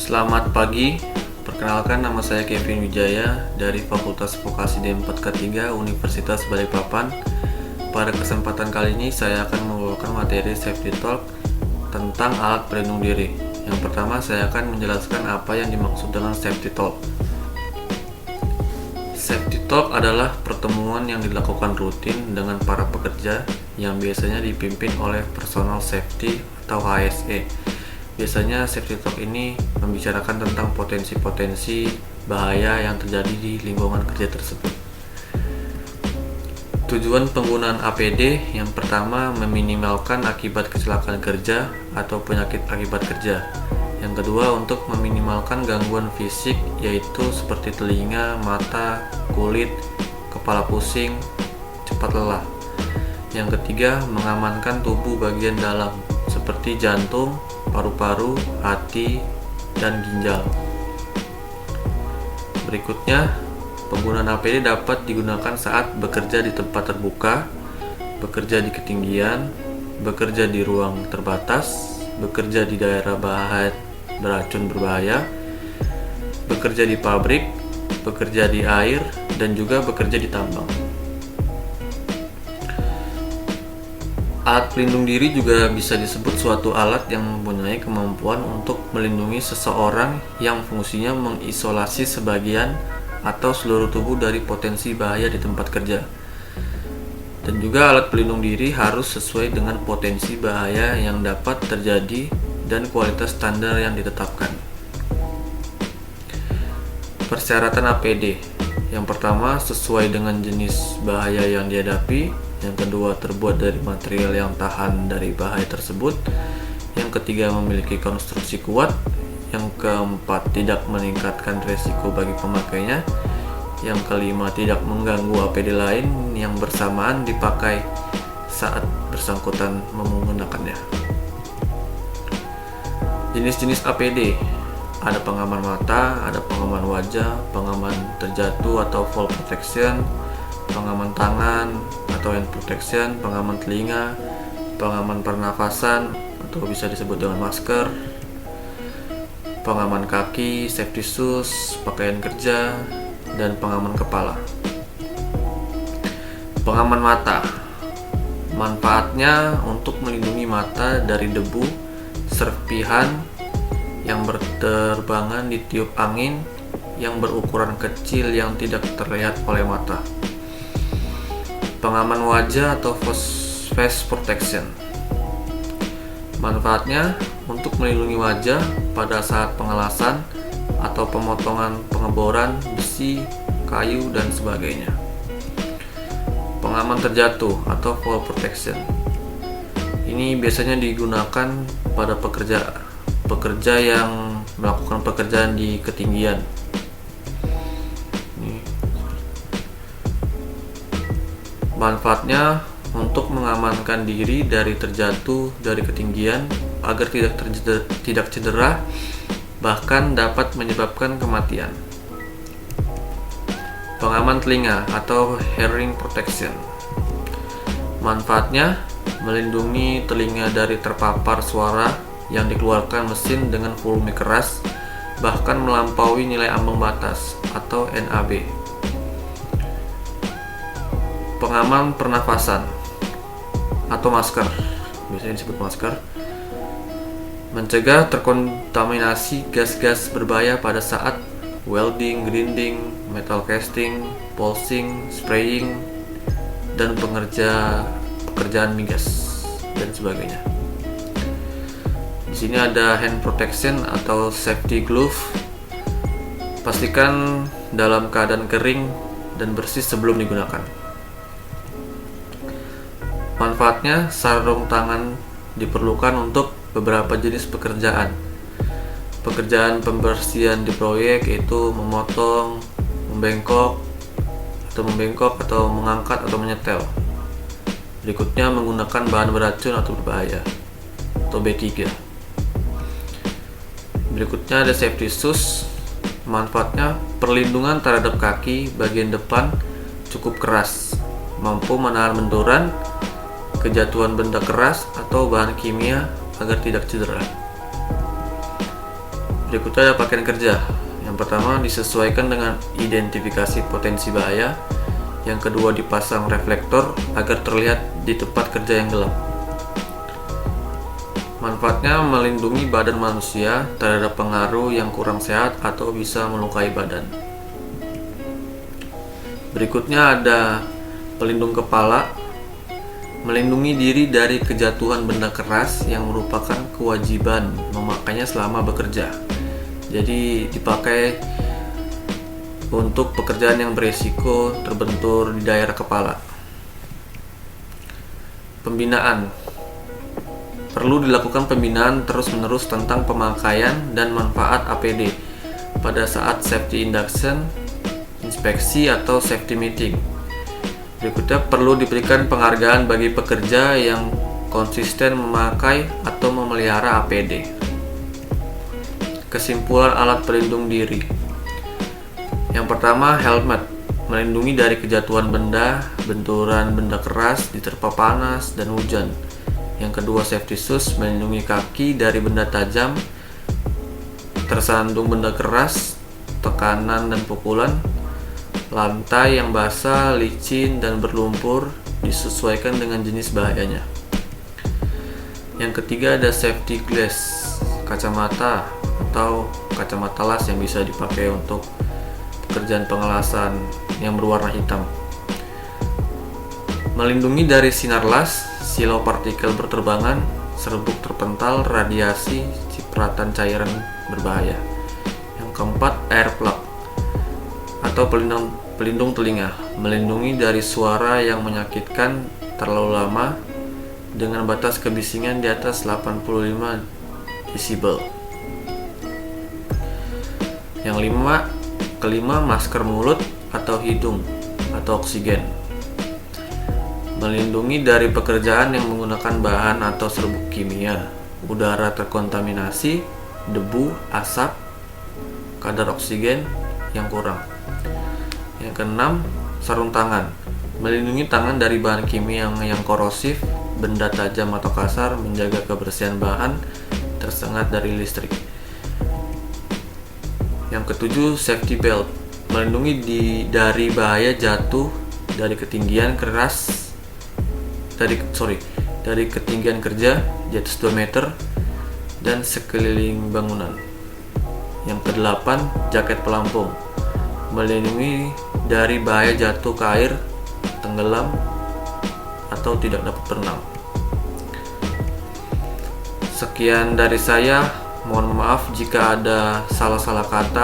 Selamat pagi, perkenalkan nama saya Kevin Wijaya dari Fakultas Vokasi D4 K3 Universitas Balikpapan. Pada kesempatan kali ini saya akan membawakan materi Safety Talk tentang alat pelindung diri. Yang pertama saya akan menjelaskan apa yang dimaksud dengan Safety Talk. Safety Talk adalah pertemuan yang dilakukan rutin dengan para pekerja yang biasanya dipimpin oleh personal safety atau HSE. Biasanya Safety Talk ini membicarakan tentang potensi-potensi bahaya yang terjadi di lingkungan kerja tersebut. Tujuan penggunaan APD yang pertama meminimalkan akibat kecelakaan kerja atau penyakit akibat kerja. Yang kedua untuk meminimalkan gangguan fisik yaitu seperti telinga, mata, kulit, kepala pusing, cepat lelah. Yang ketiga mengamankan tubuh bagian dalam seperti jantung, paru-paru, hati, dan ginjal. Berikutnya, penggunaan APD dapat digunakan saat bekerja di tempat terbuka, bekerja di ketinggian, bekerja di ruang terbatas, bekerja di daerah beracun berbahaya, bekerja di pabrik, bekerja di air, dan juga bekerja di tambang. Alat pelindung diri juga bisa disebut suatu alat yang mempunyai kemampuan untuk melindungi seseorang yang fungsinya mengisolasi sebagian atau seluruh tubuh dari potensi bahaya di tempat kerja. Dan juga alat pelindung diri harus sesuai dengan potensi bahaya yang dapat terjadi dan kualitas standar yang ditetapkan. Persyaratan APD. Yang pertama, sesuai dengan jenis bahaya yang dihadapi. Yang kedua, terbuat dari material yang tahan dari bahaya tersebut. Yang ketiga, memiliki konstruksi kuat. Yang keempat, tidak meningkatkan risiko bagi pemakainya. Yang kelima, tidak mengganggu APD lain yang bersamaan dipakai saat bersangkutan menggunakannya. Jenis-jenis APD. Ada pengaman mata, ada pengaman wajah, pengaman terjatuh atau fall protection, pengaman tangan atau hand protection, pengaman telinga, pengaman pernafasan atau bisa disebut dengan masker, pengaman kaki, safety shoes, pakaian kerja, dan pengaman kepala. Pengaman mata. Manfaatnya untuk melindungi mata dari debu, serpihan yang berterbangan di tiup angin yang berukuran kecil yang tidak terlihat oleh mata. Pengaman wajah atau face protection. Manfaatnya untuk melindungi wajah pada saat pengelasan atau pemotongan pengeboran besi, kayu, dan sebagainya. Pengaman terjatuh atau fall protection. Ini biasanya digunakan pada pekerja yang melakukan pekerjaan di ketinggian. Manfaatnya untuk mengamankan diri dari terjatuh dari ketinggian agar tidak cedera, bahkan dapat menyebabkan kematian. Pengaman telinga atau hearing protection. Manfaatnya melindungi telinga dari terpapar suara yang dikeluarkan mesin dengan volume keras, bahkan melampaui nilai ambang batas atau NAB. Pengaman pernafasan atau masker, biasanya disebut masker, mencegah terkontaminasi gas-gas berbahaya pada saat welding, grinding, metal casting, polishing, spraying, dan pekerjaan migas dan sebagainya. Di sini ada hand protection atau safety glove. Pastikan dalam keadaan kering dan bersih sebelum digunakan. Manfaatnya, sarung tangan diperlukan untuk beberapa jenis pekerjaan. Pekerjaan pembersihan di proyek yaitu memotong, membengkok atau mengangkat atau menyetel. Berikutnya menggunakan bahan beracun atau berbahaya atau B3. Berikutnya ada safety shoes. Manfaatnya, perlindungan terhadap kaki bagian depan cukup keras, mampu menahan benturan, kejatuhan benda keras atau bahan kimia agar tidak cedera. Berikutnya ada pakaian kerja. Yang pertama disesuaikan dengan identifikasi potensi bahaya. Yang kedua dipasang reflektor agar terlihat di tempat kerja yang gelap. Manfaatnya melindungi badan manusia terhadap pengaruh yang kurang sehat atau bisa melukai badan. Berikutnya ada pelindung kepala. Melindungi diri dari kejatuhan benda keras yang merupakan kewajiban memakainya selama bekerja. Jadi dipakai untuk pekerjaan yang berisiko terbentur di daerah kepala. Pembinaan. Perlu dilakukan pembinaan terus-menerus tentang pemakaian dan manfaat APD pada saat safety induction, inspeksi atau safety meeting. Berikutnya perlu diberikan penghargaan bagi pekerja yang konsisten memakai atau memelihara APD. Kesimpulan alat pelindung diri. Yang pertama, helmet melindungi dari kejatuhan benda, benturan benda keras, diterpa panas dan hujan. Yang kedua, safety shoes melindungi kaki dari benda tajam, tersandung benda keras, tekanan dan pukulan. Lantai yang basah, licin, dan berlumpur disesuaikan dengan jenis bahayanya. Yang ketiga ada safety glass, kacamata atau kacamata las yang bisa dipakai untuk pekerjaan pengelasan yang berwarna hitam. Melindungi dari sinar las, silau partikel berterbangan, serbuk terpental, radiasi, cipratan cairan berbahaya. Yang keempat, air plug atau pelindung telinga, melindungi dari suara yang menyakitkan terlalu lama dengan batas kebisingan di atas 85 desibel. Yang kelima, masker mulut atau hidung atau oksigen, melindungi dari pekerjaan yang menggunakan bahan atau serbuk kimia, udara terkontaminasi, debu, asap, kadar oksigen yang kurang. Yang keenam, sarung tangan, melindungi tangan dari bahan kimia yang korosif, benda tajam atau kasar, menjaga kebersihan bahan tersengat dari listrik. Yang ketujuh, safety belt, melindungi dari bahaya jatuh dari ketinggian dari ketinggian kerja di atas 2 meter dan sekeliling bangunan. Yang kedelapan, jaket pelampung, melindungi dari bahaya jatuh ke air, tenggelam, atau tidak dapat berenang. Sekian dari saya, mohon maaf jika ada salah-salah kata